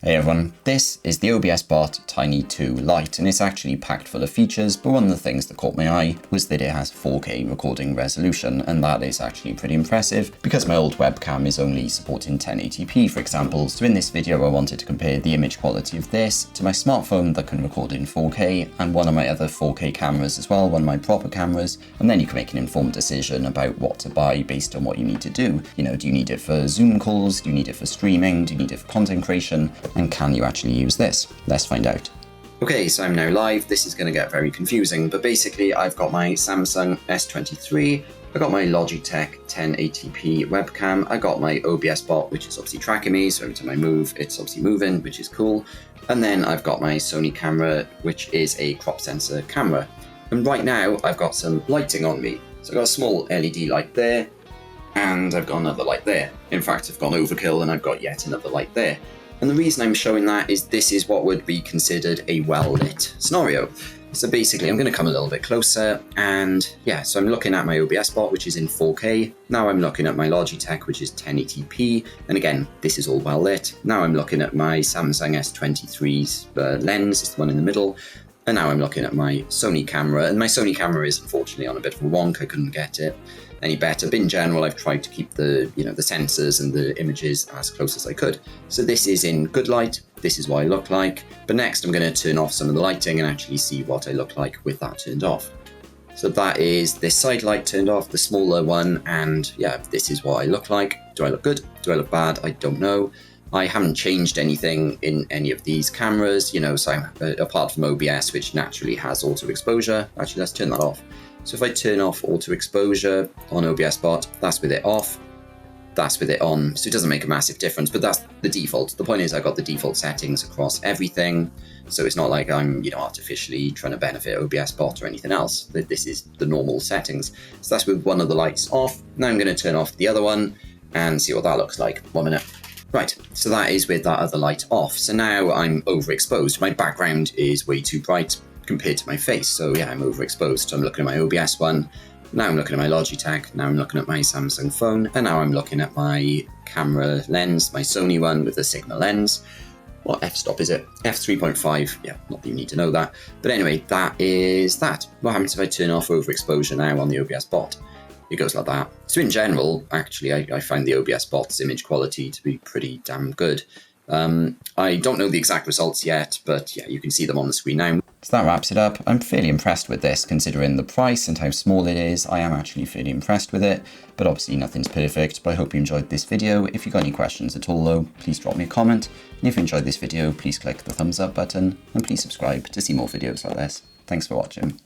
Hey everyone, this is the OBSBOT TinyLite, and it's actually packed full of features, but one of the things that caught my eye was that it has 4K recording resolution, and that is actually pretty impressive because my old webcam is only supporting 1080p, for example. So in this video I wanted to compare the image quality of this to my smartphone that can record in 4K and one of my other 4K cameras as well, one of my proper cameras, and then you can make an informed decision about what to buy based on what you need to do. You know, do you need it for Zoom calls? Do you need it for streaming? Do you need it for content creation? And can you actually use this? Let's find out. Okay, so I'm now live. This is going to get very confusing, but basically I've got my Samsung S23, I got my Logitech 1080p webcam, I got my OBSBOT, which is obviously tracking me, so every time I move, it's obviously moving, which is cool. And then I've got my Sony camera, which is a crop sensor camera. And right now I've got some lighting on me. So I've got a small LED light there, and I've got another light there. In fact, I've gone overkill and I've got yet another light there. And the reason I'm showing that is this is what would be considered a well-lit scenario. So basically I'm going to come a little bit closer, and yeah, so I'm looking at my OBSBOT, which is in 4K. Now I'm looking at my Logitech, which is 1080p. And again, this is all well lit. Now I'm looking at my Samsung S23's lens, it's the one in the middle. And now I'm looking at my Sony camera, and my Sony camera is unfortunately on a bit of a wonk. I couldn't get it any better, but in general I've tried to keep the sensors and the images as close as I could. So this is in good light, this is what I look like, but next I'm going to turn off some of the lighting and actually see what I look like with that turned off. So that is this side light turned off, the smaller one, and yeah, this is what I look like. Do I look good? Do I look bad? I don't know. I haven't changed anything in any of these cameras, so apart from OBS, which naturally has auto exposure. Actually, let's turn that off. So if I turn off auto exposure on OBSBOT, that's with it off, that's with it on. So it doesn't make a massive difference, but that's the default. The point is I got the default settings across everything. So it's not like I'm, artificially trying to benefit OBSBOT or anything else. This is the normal settings. So that's with one of the lights off. Now I'm going to turn off the other one and see what that looks like. 1 minute. Right, so that is with that other light off. So now I'm overexposed. My background is way too bright compared to my face. So yeah, I'm overexposed. So I'm looking at my OBS one. Now I'm looking at my Logitech. Now I'm looking at my Samsung phone. And now I'm looking at my camera lens, my Sony one with the Sigma lens. What f-stop is it? f3.5. Yeah, not that you need to know that. But anyway, that is that. What happens if I turn off overexposure now on the OBSBOT? It goes like that. So in general, actually, I find the OBSBOT's image quality to be pretty damn good. I don't know the exact results yet, but yeah, you can see them on the screen now. So that wraps it up. I'm fairly impressed with this, considering the price and how small it is. I am actually fairly impressed with it, but obviously nothing's perfect. But I hope you enjoyed this video. If you've got any questions at all though, please drop me a comment. And if you enjoyed this video, please click the thumbs up button and please subscribe to see more videos like this. Thanks for watching.